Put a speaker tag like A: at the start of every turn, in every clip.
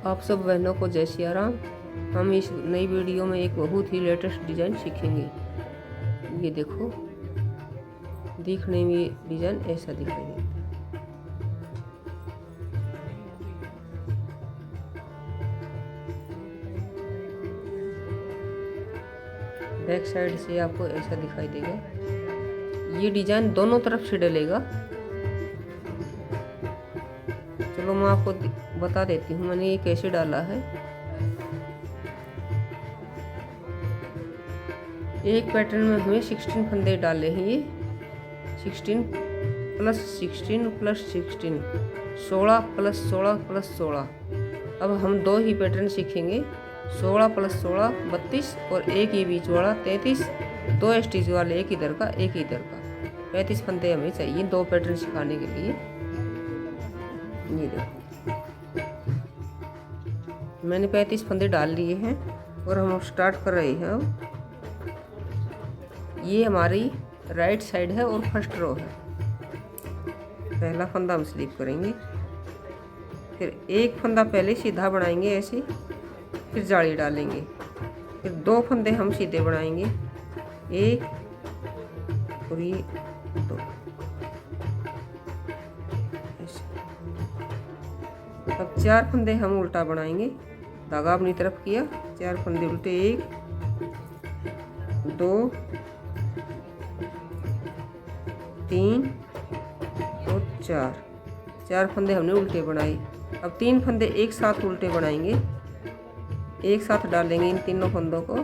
A: आप सब बहनों को जय सिया राम। हम इस नई वीडियो में एक बहुत ही लेटेस्ट डिज़ाइन सीखेंगे। ये देखो, दिखने में ये डिज़ाइन ऐसा दिखाई देता है। बैक साइड से आपको ऐसा दिखाई देगा। ये डिज़ाइन दोनों तरफ से डलेगा। चलो मैं आपको बता देती हूँ मैंने ये कैसे डाला है। एक पैटर्न में हमें 16 फंदे डाले हैं। ये 16 प्लस 16 प्लस 16, 16 प्लस 16 प्लस 16। अब हम दो ही पैटर्न सीखेंगे, 16 प्लस 16 32 और एक ये बीच वाला 33, दो स्टिच वाले, एक इधर का एक इधर का। 35 फंदे हमें चाहिए दो पैटर्न सिखाने के लिए। ये देखो, मैंने 35 फंदे डाल लिए हैं और हम स्टार्ट कर रहे हैं। अब ये हमारी राइट साइड है और फर्स्ट रो है। पहला फंदा हम स्लिप करेंगे, फिर एक फंदा पहले सीधा बनाएंगे ऐसे, फिर जाली डालेंगे, फिर दो फंदे हम सीधे बनाएंगे, एक और ये दो। अब 4 फंदे हम उल्टा बनाएंगे, धागा अपनी तरफ किया, 4 फंदे उल्टे, 1 2 3 और 4 फंदे हमने उल्टे बनाए। अब 3 फंदे एक साथ उल्टे बनाएंगे, एक साथ डालेंगे इन तीनों फंदों को।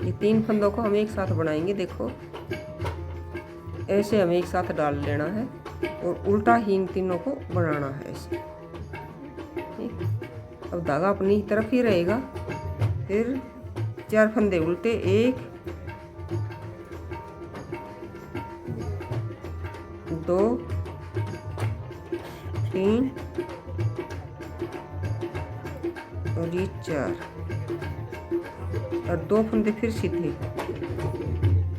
A: ये 3 फंदों को हम एक साथ बनाएंगे। देखो, ऐसे हमें एक साथ डाल लेना है और उल्टा ही इन तीनों को बनाना है ऐसे। ठीक, अब धागा अपनी तरफ ही रहेगा। फिर 4 फंदे उल्टे, 1 2 3 और ये 4 और 2 फंदे फिर सीधे,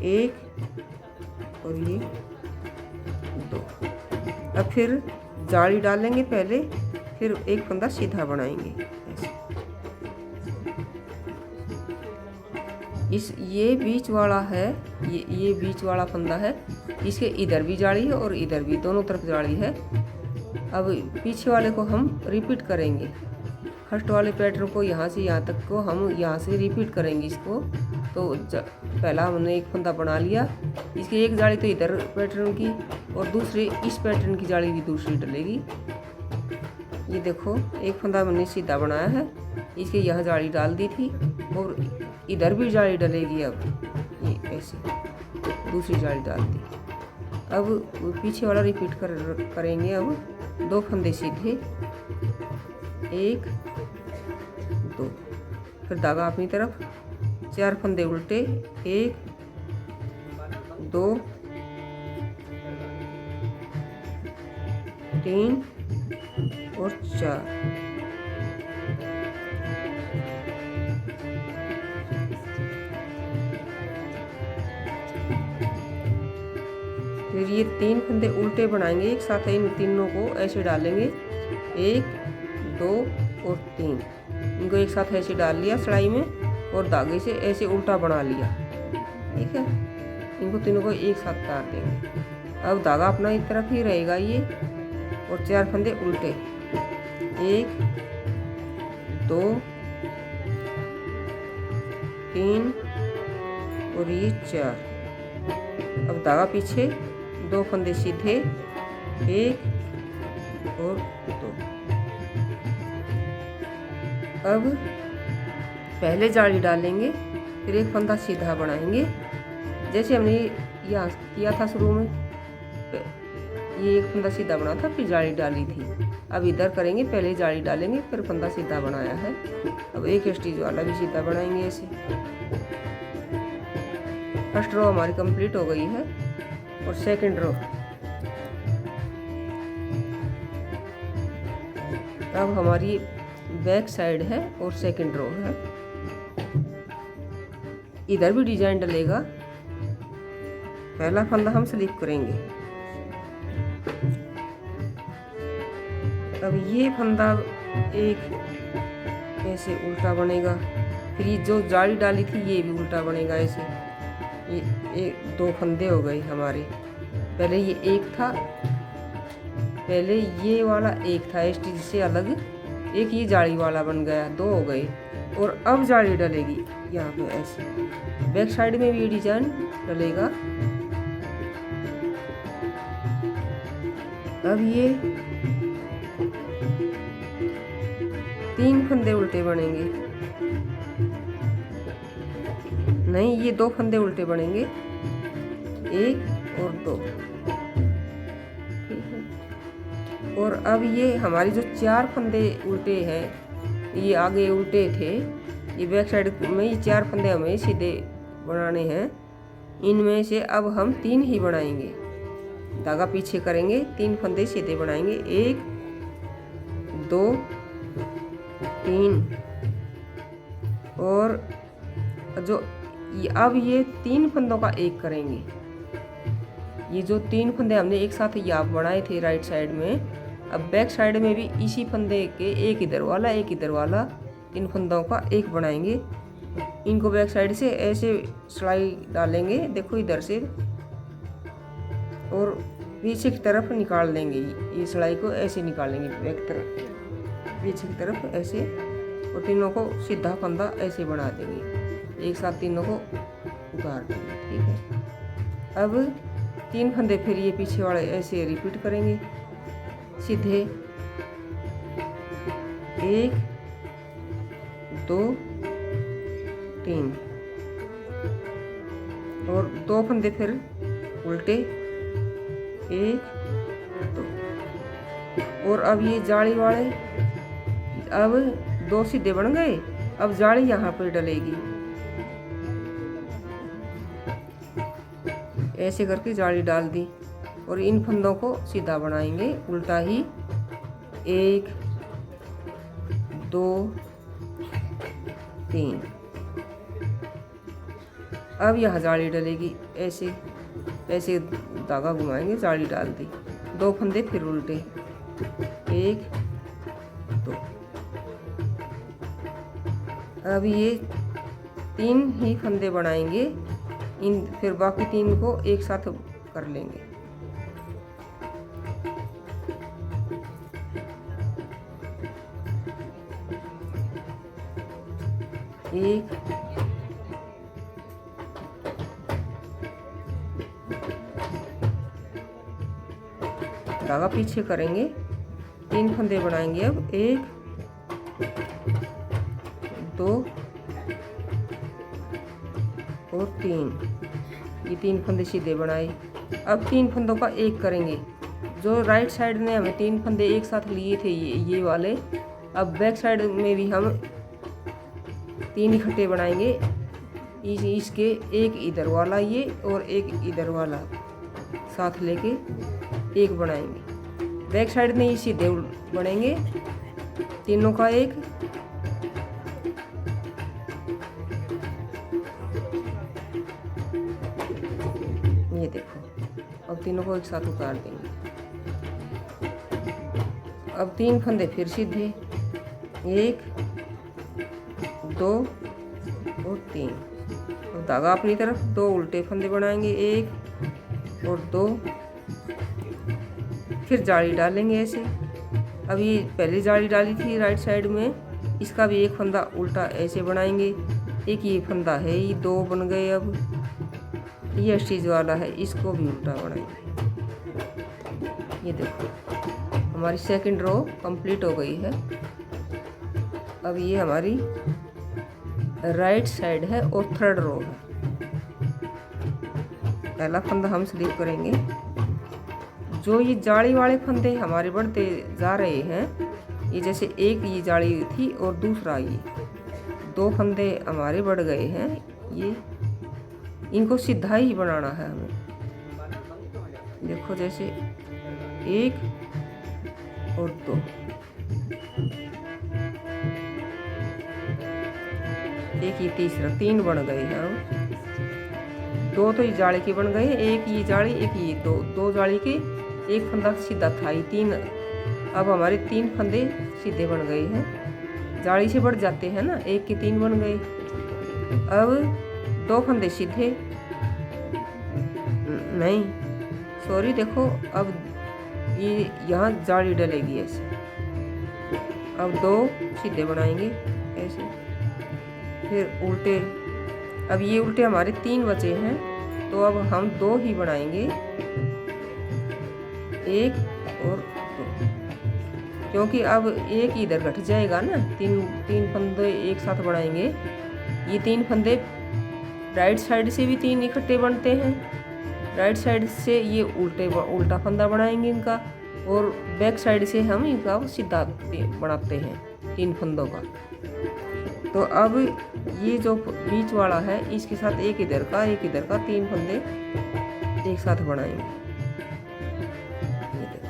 A: 1 और ये 2। अब फिर जाली डालेंगे पहले, फिर एक फंदा सीधा बनाएंगे ऐसे। ये बीच वाला है, ये बीच वाला फंदा है, इसके इधर भी जाली है और इधर भी, दोनों तरफ जाली है। अब पीछे वाले को हम रिपीट करेंगे। फर्स्ट वाले पैटर्न को यहाँ से यहाँ तक को हम यहाँ से रिपीट करेंगे इसको। तो पहला हमने एक फंदा बना लिया, इसकी एक जाली तो इधर पैटर्न की और दूसरी इस पैटर्न की जाली भी दूसरी डलेगी। ये देखो, एक फंदा हमने सीधा बनाया है, इसके यहाँ जाली डाल दी थी और इधर भी जाली डलेगी। अब ये ऐसे दूसरी जाली डाल दी। अब पीछे वाला रिपीट करेंगे। अब 2 फंदे सीधे, 1 2, फिर धागा अपनी तरफ, 4 फंदे उल्टे, 1 2 3 और 4। फिर ये 3 फंदे उल्टे बनाएंगे एक साथ, इन तीनों को ऐसे डालेंगे, 1 2 और 3। इनको एक साथ ऐसे डाल लिया सिलाई में और धागे से ऐसे उल्टा बना लिया। ठीक है, इनको तीनों को एक साथ काट देंगे। अब धागा अपना इस तरफ ही रहेगा ये, और 4 फंदे उल्टे, 1 2 3 और ये 4। अब धागा पीछे, 2 फंदे सीधे, 1 और 2। अब पहले जाली डालेंगे, फिर एक फंदा सीधा बनाएंगे, जैसे हमने यहाँ किया था शुरू में। ये एक फंदा सीधा बना था, फिर जाली डाली थी। अब इधर करेंगे, पहले जाली डालेंगे, फिर फंदा सीधा बनाया है। अब एक स्टिच वाला भी सीधा बनाएंगे ऐसे। फर्स्ट रो हमारी कंप्लीट हो गई है और सेकंड रो। अब हमारी बैक साइड है और सेकंड रो है। इधर भी डिजाइन डलेगा, पहला फंदा हम स्लिप करेंगे। अब ये फंदा एक ऐसे उल्टा बनेगा, फिर ये जो जाली डाली थी ये भी उल्टा बनेगा ऐसे। ये दो फंदे हो गए हमारे। पहले ये एक था, पहले ये वाला एक था स्टिच से अलग, एक ये जाली वाला बन गया, दो हो गए। और अब जाली डलेगी यहाँ पे ऐसे, बैक साइड में भी ये डिजाइन डलेगा। अब ये 3 फंदे उल्टे बनेंगे, नहीं ये 2 फंदे उल्टे बनेंगे, 1 और 2, ठीक है। और अब ये हमारी जो 4 फंदे उल्टे हैं, ये आगे उल्टे थे, ये बैक साइड में ये 4 फंदे हमें सीधे बनाने हैं। इनमें से अब हम 3 ही बनाएंगे, धागा पीछे करेंगे, 3 फंदे सीधे बनाएंगे, 1 2 3। और जो अब ये 3 फंदों का एक करेंगे। ये जो 3 फंदे हमने एक साथ यहाँ बनाए थे राइट साइड में, अब बैक साइड में भी इसी फंदे के एक इधर वाला एक इधर वाला 3 फंदों का एक बनाएंगे। इनको बैक साइड से ऐसे सिलाई डालेंगे, देखो इधर से, और पीछे की तरफ निकाल देंगे। ये सिलाई को ऐसे निकालेंगे बैक तरफ, पीछे की तरफ ऐसे, और तीनों को सीधा फंदा ऐसे बना देंगे, एक साथ तीनों को उतार देंगे, ठीक है। अब 3 फंदे फिर ये पीछे वाले ऐसे रिपीट करेंगे सीधे, 1 2 3, और 2 फंदे फिर उल्टे, 1 2। और अब ये जाली वाले, अब 2 सीधे बन गए, अब जाली यहाँ पर डलेगी, ऐसे करके जाली डाल दी। और इन फंदों को सीधा बनाएंगे उल्टा ही, 1 2 3। अब यहाँ जाली डलेगी, ऐसे ऐसे धागा घुमाएंगे, जाली डाल दी, 2 फंदे फिर उल्टे, 1 2। अब ये 3 ही फंदे बनाएंगे, इन फिर बाकी 3 को एक साथ कर लेंगे। एक धागा पीछे करेंगे, 3 फंदे बनाएंगे। अब 1 2 और 3, ये 3 फंदे सीधे बनाए। अब 3 फंदों का एक करेंगे। जो राइट साइड में हमें 3 फंदे एक साथ लिए थे ये वाले, अब बैक साइड में भी हम 3 इकट्ठे बनाएंगे। इसके एक इधर वाला ये और एक इधर वाला साथ लेके एक बनाएंगे। बैक साइड में ये सीधे बनेंगे, तीनों का एक, ये देखो। अब तीनों को एक साथ उतार देंगे। अब 3 फंदे फिर सीधे, 1 2 और 3, और धागा अपनी तरफ, 2 उल्टे फंदे बनाएंगे, 1 और 2, फिर जाली डालेंगे ऐसे। अब ये पहले जाली डाली थी राइट साइड में, इसका भी एक फंदा उल्टा ऐसे बनाएंगे। एक ये फंदा है, ये 2 बन गए। अब ये स्टिच वाला है, इसको भी उल्टा बनाएंगे। ये देखो हमारी सेकंड रो कंप्लीट हो गई है। अब ये हमारी राइट साइड है और थर्ड रो है। पहला फंदा हम स्लिप करेंगे। जो ये जाली वाले फंदे हमारे बढ़ते जा रहे हैं, ये जैसे एक ये जाली थी और दूसरा ये 2 फंदे हमारे बढ़ गए हैं। ये इनको सीधा ही बनाना है हमें। देखो जैसे 1 और 2, एक ये तीसरा, 3 बन गए हैं। दो तो ये जाली के बन गए, एक ये जाली एक ये, दो जाली के एक फंदा सीधा था, ये तीन। अब हमारे 3 फंदे सीधे बन गए हैं। जाली से बढ़ जाते हैं ना, एक के 3 बन गए। अब 2 फंदे सीधे, नहीं सॉरी, देखो अब ये यहाँ जाली डलेगी ऐसे। अब 2 सीधे बनाएंगे ऐसे, फिर उल्टे। अब ये उल्टे हमारे 3 बचे हैं, तो अब हम 2 ही बनाएंगे, 1 और 2, क्योंकि अब एक इधर घट जाएगा ना। तीन फंदे एक साथ बनाएंगे। ये 3 फंदे राइट साइड से भी 3 इकट्ठे बनते हैं, राइट साइड से ये उल्टा फंदा बनाएंगे इनका, और बैक साइड से हम इनका सीधा बनाते हैं 3 फंदों का। तो अब ये जो बीच वाला है इसके साथ एक इधर का 3 फंदे एक साथ बनाएंगे। ये देखो,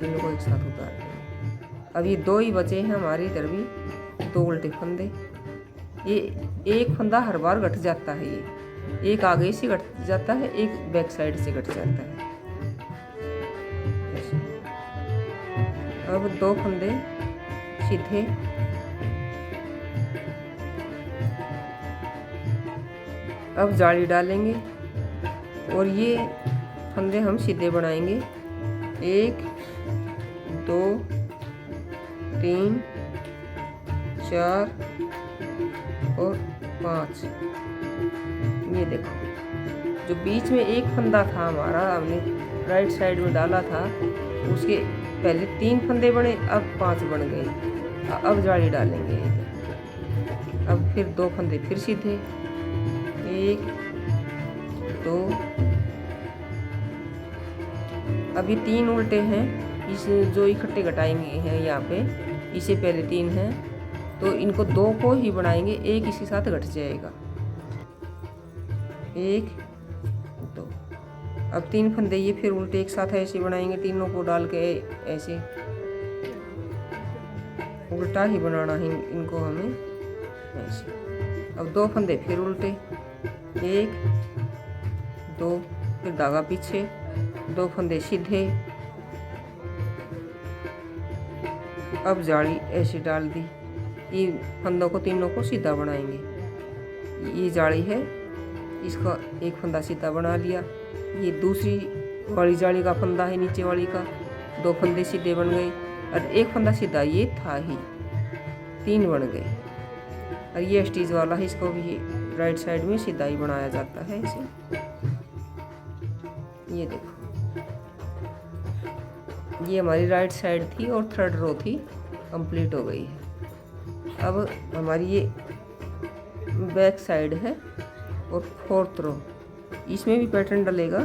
A: तीनों को एक साथ उतार देंगे। अब ये 2 ही बचे हैं हमारे, इधर भी 2 उल्टे फंदे। ये एक फंदा हर बार घट जाता है, ये एक आगे से घट जाता है, एक बैक साइड से घट जाता है। अब 2 फंदे सीधे, अब जाली डालेंगे और ये फंदे हम सीधे बनाएंगे। 1 2 3 4 और 5। ये देखो, जो बीच में एक फंदा था हमारा, हमने राइट साइड में डाला था, उसके पहले 3 फंदे बने, अब 5 बन गए। अब जाली डालेंगे। अब फिर 2 फंदे फिर सीधे, 1 2। अभी 3 उल्टे हैं, इस जो इकट्ठे घटाएंगे हैं यहाँ पे, इसे पहले 3 हैं, तो इनको 2 को ही बनाएंगे, एक इसके साथ घट जाएगा। 1 2। अब 3 फंदे ये फिर उल्टे एक साथ ऐसे बनाएंगे, तीनों को डाल के ऐसे उल्टा ही बनाना है इनको हमें ऐसे। अब 2 फंदे फिर उल्टे, 1 2, फिर धागा पीछे, 2 फंदे सीधे। अब जाली ऐसे डाल दी, ये फंदों को तीनों को सीधा बनाएंगे। ये जाली है, इसका एक फंदा सीधा बना लिया। ये दूसरी वाली जाली का फंदा है, नीचे वाली का, 2 फंदे सीधे बन गए, और एक फंदा सीधा ये था ही, 3 बन गए। और ये स्टीच वाला है, इसको भी राइट साइड में सीधा ही बनाया जाता है इसे। ये देखो, ये हमारी राइट साइड थी और 3rd रो थी, कंप्लीट हो गई है। अब हमारी ये बैक साइड है और 4th रो, इसमें भी पैटर्न डलेगा।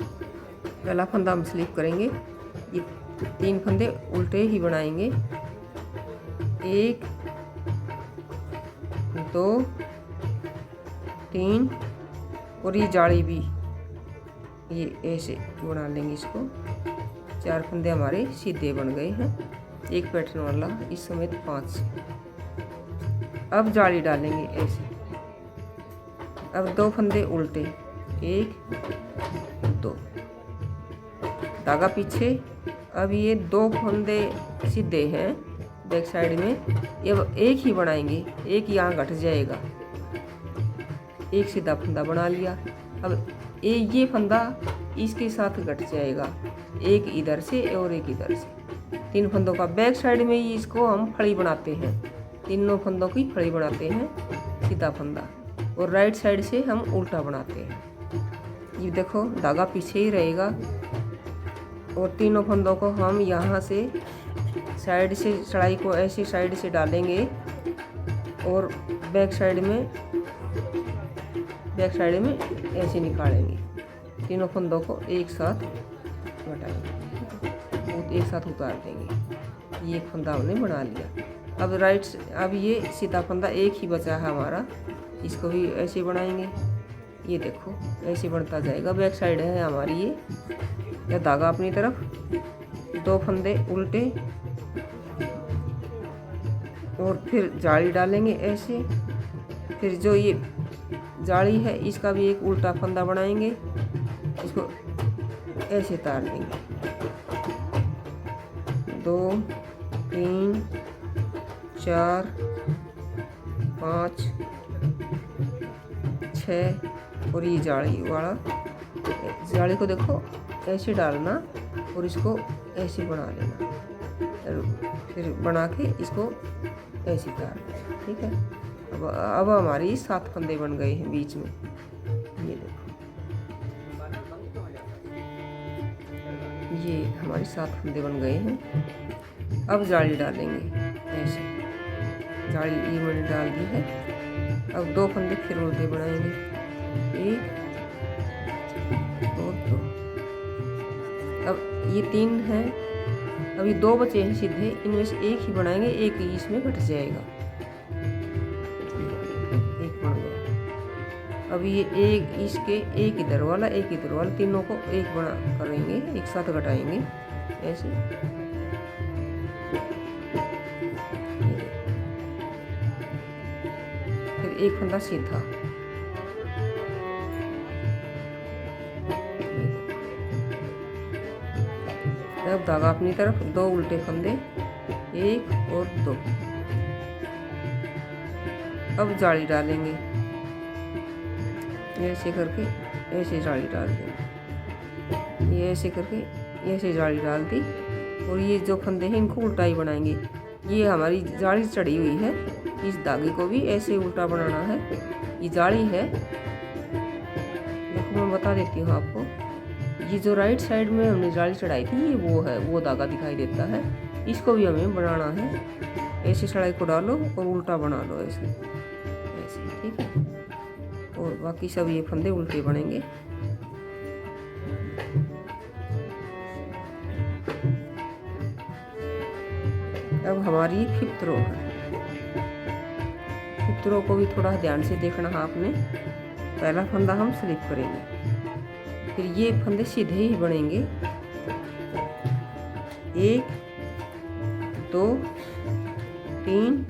A: पहला फंदा हम स्लिप करेंगे, ये 3 फंदे उल्टे ही बनाएंगे, 1 2 3, और ये जाली भी ये ऐसे बना लेंगे इसको। 4 फंदे हमारे सीधे बन गए हैं, एक पैटर्न वाला, इस समेत 5। अब जाली डालेंगे ऐसे। अब 2 फंदे उल्टे, 1 2, धागा पीछे। अब ये 2 फंदे सीधे हैं बैक साइड में, ये एक ही बनाएंगे, एक यहाँ घट जाएगा, एक सीधा फंदा बना लिया। अब ये फंदा इसके साथ घट जाएगा, एक इधर से और एक इधर से। 3 फंदों का बैक साइड में ही इसको हम फड़ी बनाते हैं, तीनों फंदों की फड़ी बनाते हैं, सीधा फंदा, और राइट साइड से हम उल्टा बनाते हैं। ये देखो, धागा पीछे ही रहेगा, और तीनों फंदों को हम यहाँ से साइड से चढ़ाई को ऐसे साइड से डालेंगे, और बैक साइड में ऐसे निकालेंगे। तीनों फंदों को एक साथ घटाएंगे, एक साथ उतार देंगे। ये एक फंदा हमने बना लिया। अब ये सीधा फंदा एक ही बचा है हमारा, इसको भी ऐसे बनाएंगे। ये देखो, ऐसे बनता जाएगा। बैक साइड है हमारी ये, या धागा अपनी तरफ, 2 फंदे उल्टे, और फिर जाली डालेंगे ऐसे, फिर जो ये जाली है इसका भी एक उल्टा फंदा बनाएंगे, इसको ऐसे तार देंगे। 2 3 4 5 6 और ये जाली वाला, जाली को देखो ऐसे डालना और इसको ऐसे बना लेना, फिर बना के इसको ऐसे तार लेना। ठीक है, अब हमारी 7 फंदे बन गए हैं बीच में। ये देखो, ये हमारी 7 फंदे बन गए हैं। अब जाली डालेंगे ऐसे, जाली ये मैंने डाल दी है। अब 2 फंदे फिर उल्टे बनाएंगे, 1 और 2। अब ये 3 है, अभी 2 बचे हैं सीधे, इनमें से एक ही बनाएंगे, एक ही इसमें घट जाएगा, एक बन गया। अब ये एक इसके, एक इधर वाला एक इधर वाला, तीनों को एक बना करेंगे, एक साथ घटाएंगे ऐसे। फिर एक फंदा सीधा, अब धागा अपनी तरफ, 2 उल्टे फंदे, 1 और 2। अब जाली डालेंगे, ऐसे करके ऐसे जाली डाल देंगे, ये ऐसे करके ऐसे जाली डाल दी। और ये जो फंदे हैं इनको उल्टा ही बनाएंगे। ये हमारी जाली चढ़ी हुई है, इस धागे को भी ऐसे उल्टा बनाना है। ये जाली है, देखो मैं बता देती हूँ आपको। ये जो राइट साइड में हमने जाली चढ़ाई थी ये वो है, वो धागा दिखाई देता है, इसको भी हमें बनाना है। ऐसे चढ़ाई को डालो और उल्टा बना लो ऐसे ऐसे, ठीक है। और बाकी सब ये फंदे उल्टे बनेंगे। अब हमारी 5th रो है। 5th रो को भी थोड़ा ध्यान से देखना है आपने। पहला फंदा हम स्लिप करेंगे, फिर ये फंदे सीधे ही बनेंगे, 1 2 3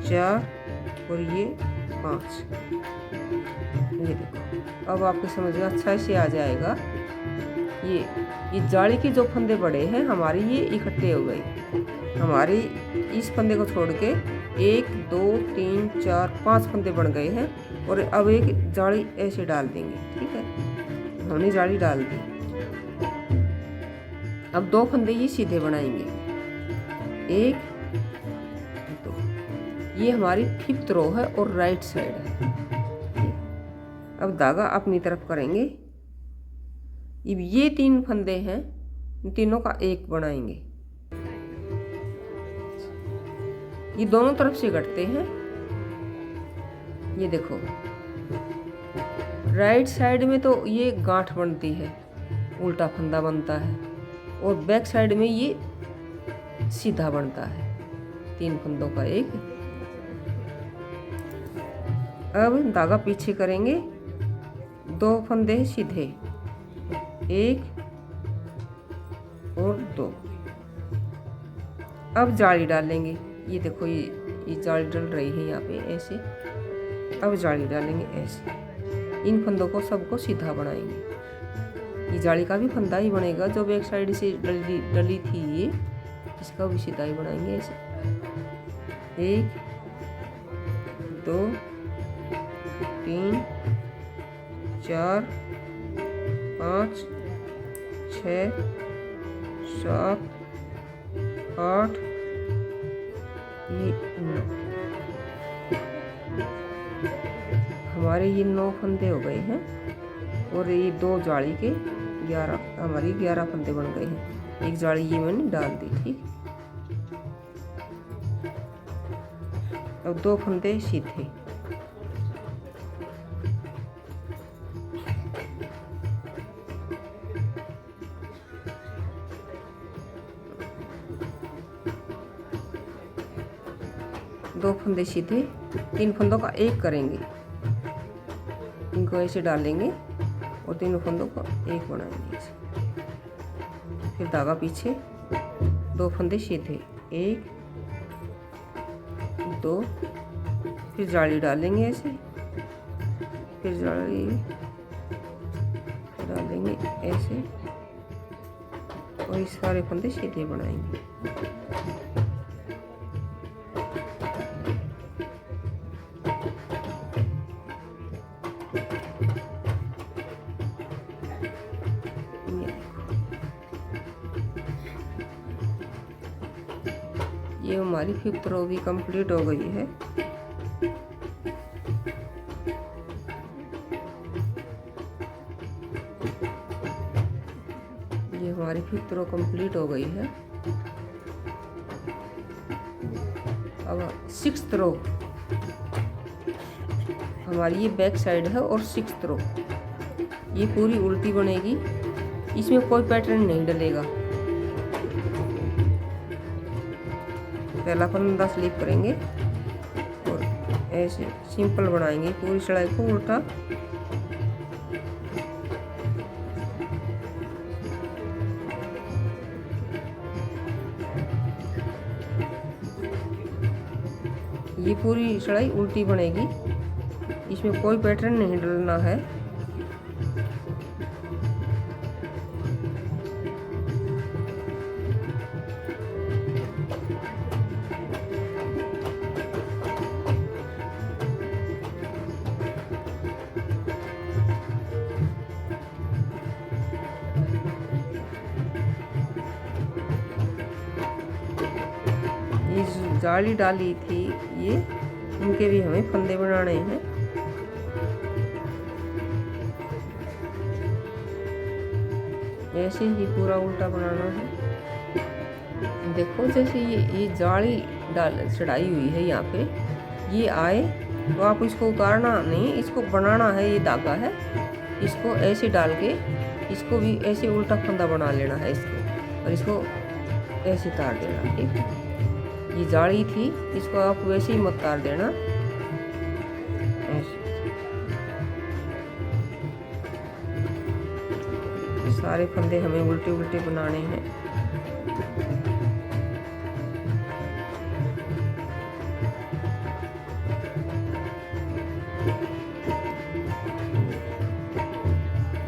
A: 4 और ये 5। ये देखो, अब आपको समझ में अच्छा से आ जाएगा। ये जाली के जो फंदे बड़े हैं हमारी ये इकट्ठे हो गए। हमारी इस फंदे को छोड़ के 1 2 3 4 5 फंदे बन गए हैं। और अब एक जाली ऐसे डाल देंगे, ठीक है, हमने जाली डाल दी। अब 2 फंदे ये सीधे बनाएंगे, 1 2। ये हमारी 5th रो है और राइट साइड है। अब धागा अपनी तरफ करेंगे। अब ये 3 फंदे हैं, तीनों का एक बनाएंगे। ये दोनों तरफ से घटते हैं। ये देखो, राइट साइड में तो ये गांठ बनती है, उल्टा फंदा बनता है, और बैक साइड में ये सीधा बनता है, 3 फंदों का एक। अब धागा पीछे करेंगे, 2 फंदे सीधे, 1 और 2। अब जाली डालेंगे। ये देखो, ये जाली डल रही है यहाँ पे ऐसे। अब जाली डालेंगे ऐसे। इन फंदों को सबको सीधा बनाएंगे। ये जाली का भी फंदा ही बनेगा, जो बैक साइड से डली थी ये, इसका भी सीधा ही बनाएंगे ऐसे। 1 2 3 4 5 6 7 8 ये 9। हमारे ये 9 फंदे हो गए हैं। और ये 2 जाली के 11, हमारी 11 फंदे बन गए हैं। एक जाली ये मैंने डाल दी, ठीक। अब 2 फंदे सीधे, दो फंदे सीधे, 3 फंदों का एक करेंगे, इनको ऐसे डालेंगे और तीनों फंदों को एक बनाएंगे ऐसे। फिर धागा पीछे, 2 फंदे सीधे, 1 2 फिर जाली डालेंगे ऐसे, फिर जाली डालेंगे ऐसे, और ये सारे फंदे सीधे बनाएंगे। ये हमारी 5th रो भी कंप्लीट हो गई है। ये हमारी 5th रो कंप्लीट हो गई है। अब 6th रो हमारी ये बैक साइड है, और 6th रो ये पूरी उल्टी बनेगी। इसमें कोई पैटर्न नहीं डलेगा। पहला फंदा स्लिप करेंगे और ऐसे सिंपल बनाएंगे पूरी चढ़ाई को उल्टा। ये पूरी चढ़ाई उल्टी बनेगी, इसमें कोई पैटर्न नहीं डलना है। ये जाली डाली थी ये, इनके भी हमें फंदे बनाने हैं। ऐसे ही पूरा उल्टा बनाना है। देखो जैसे ये जाली डाल चढ़ाई हुई है यहाँ पे, ये आए तो आप इसको उतारना नहीं, इसको बनाना है। ये धागा है, इसको ऐसे डाल के इसको भी ऐसे उल्टा फंदा बना लेना है इसको, और इसको ऐसे तार देना। ठीक है, ये जाली थी, इसको आप वैसे ही मत तार देना, ऐसे। सारे फंदे हमें उल्टे उल्टे बनाने हैं।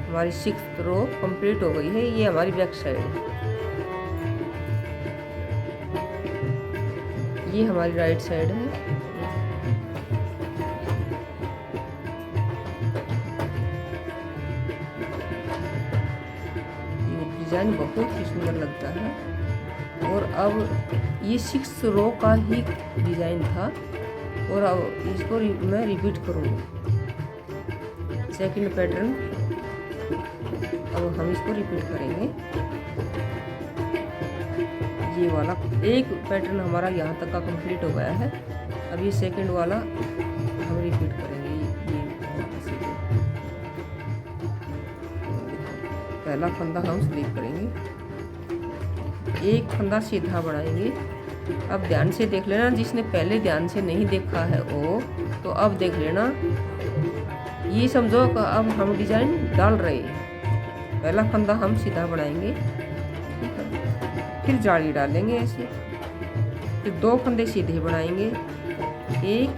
A: हमारी 6th रो कंप्लीट हो गई है। ये हमारी बैक साइड है, ये हमारी राइट साइड है। ये डिजाइन बहुत ही सुंदर लगता है। और अब ये 6th रो का ही डिजाइन था, और अब इसको मैं रिपीट करूँगी। सेकंड पैटर्न अब हम इसको रिपीट करेंगे। ये वाला एक पैटर्न हमारा यहाँ तक का कंप्लीट हो गया है। अब ये सेकंड वाला हम रिपीट करेंगे। ये पहला फंदा हम स्लिप करेंगे, एक फंदा सीधा बढ़ाएंगे। अब ध्यान से देख लेना, जिसने पहले ध्यान से नहीं देखा है वो तो अब देख लेना। ये समझो कि अब हम डिजाइन डाल रहे हैं। पहला फंदा हम सीधा बढ़ाएंगे, फिर जाली डालेंगे ऐसे, फिर 2 फंदे सीधे बनाएंगे, 1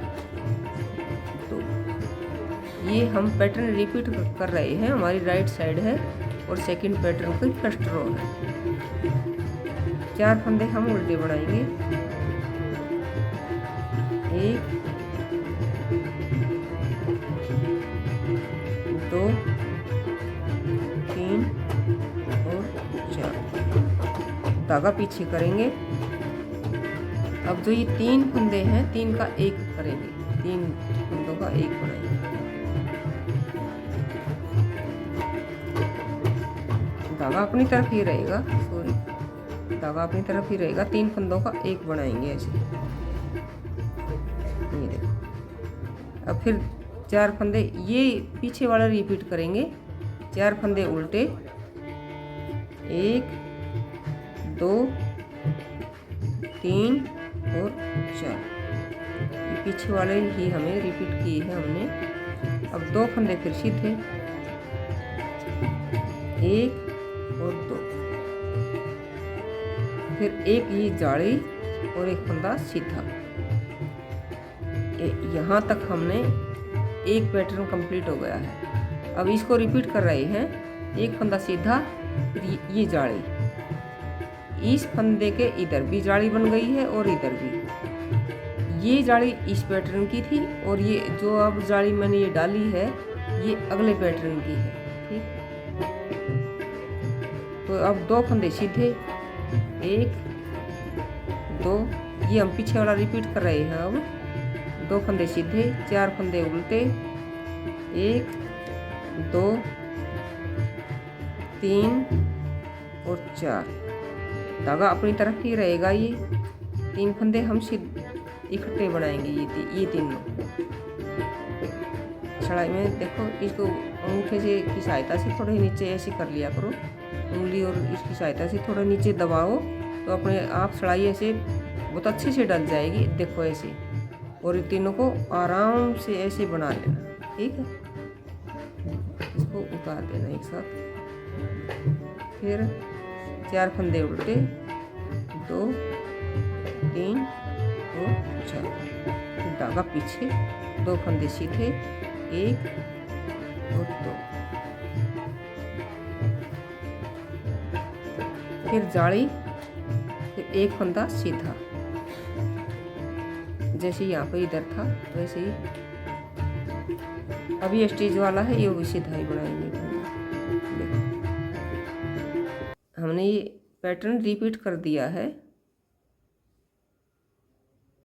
A: 2। ये हम पैटर्न रिपीट कर रहे हैं। हमारी राइट साइड है और सेकंड पैटर्न की फर्स्ट रो है। 4 फंदे हम उल्टे बनाएंगे, 1 2 3 और 4। धागा पीछे करेंगे। अब जो ये 3 फंदे हैं, 3 का 1 करेंगे, 3 फंदों का 1 बनाएंगे। धागा अपनी तरफ ही रहेगा, सॉरी, धागा अपनी तरफ ही रहेगा। 3 फंदों का 1 बनाएंगे ऐसे। ये देखो। अब फिर 4 फंदे ये पीछे वाला रिपीट करेंगे। 4 फंदे उल्टे, 1 2 3 और 4। ये पीछे वाले ही हमें रिपीट किए हैं हमने। अब 2 फंदे फिर सीधे, 1 और 2, फिर 1 ये जाली और 1 फंदा सीधा। यहाँ तक हमने एक पैटर्न कंप्लीट हो गया है। अब इसको रिपीट कर रहे हैं। एक फंदा सीधा, फिर ये जाली, इस फंदे के इधर भी जाली बन गई है और इधर भी। ये जाली इस पैटर्न की थी और ये जो अब जाली मैंने ये डाली है ये अगले पैटर्न की है। ठीक, तो अब 2 फंदे सीधे, 1 2, ये हम पीछे वाला रिपीट कर रहे हैं। अब 2 फंदे सीधे, 4 फंदे उल्टे, 1 2 3 और 4। धागा अपनी तरफ ही रहेगा। ये 3 फंदे हम इकट्ठे बनाएंगे। ये तीनों चढ़ाई में देखो, इसको अंगूठे से की सहायता से थोड़े नीचे ऐसे कर लिया करो, उंगली और इसकी सहायता से थोड़ा नीचे दबाओ तो अपने आप सड़ाई ऐसे बहुत अच्छे से डल जाएगी। देखो ऐसे, और ये तीनों को आराम से ऐसे बना लेना। ठीक है, इसको उतार देना एक साथ। फिर 4 फंदे उल्टे, 2 3 और 4, धागा पीछे, 2 फंदे सीधे, 1 और 2, फिर जाली, फिर 1 फंदा सीधा, जैसे यहाँ पे इधर था वैसे ही। अभी स्टिच वाला है, ये भी सीधा ही बनाएंगे। देखो हमने ये पैटर्न रिपीट कर दिया है।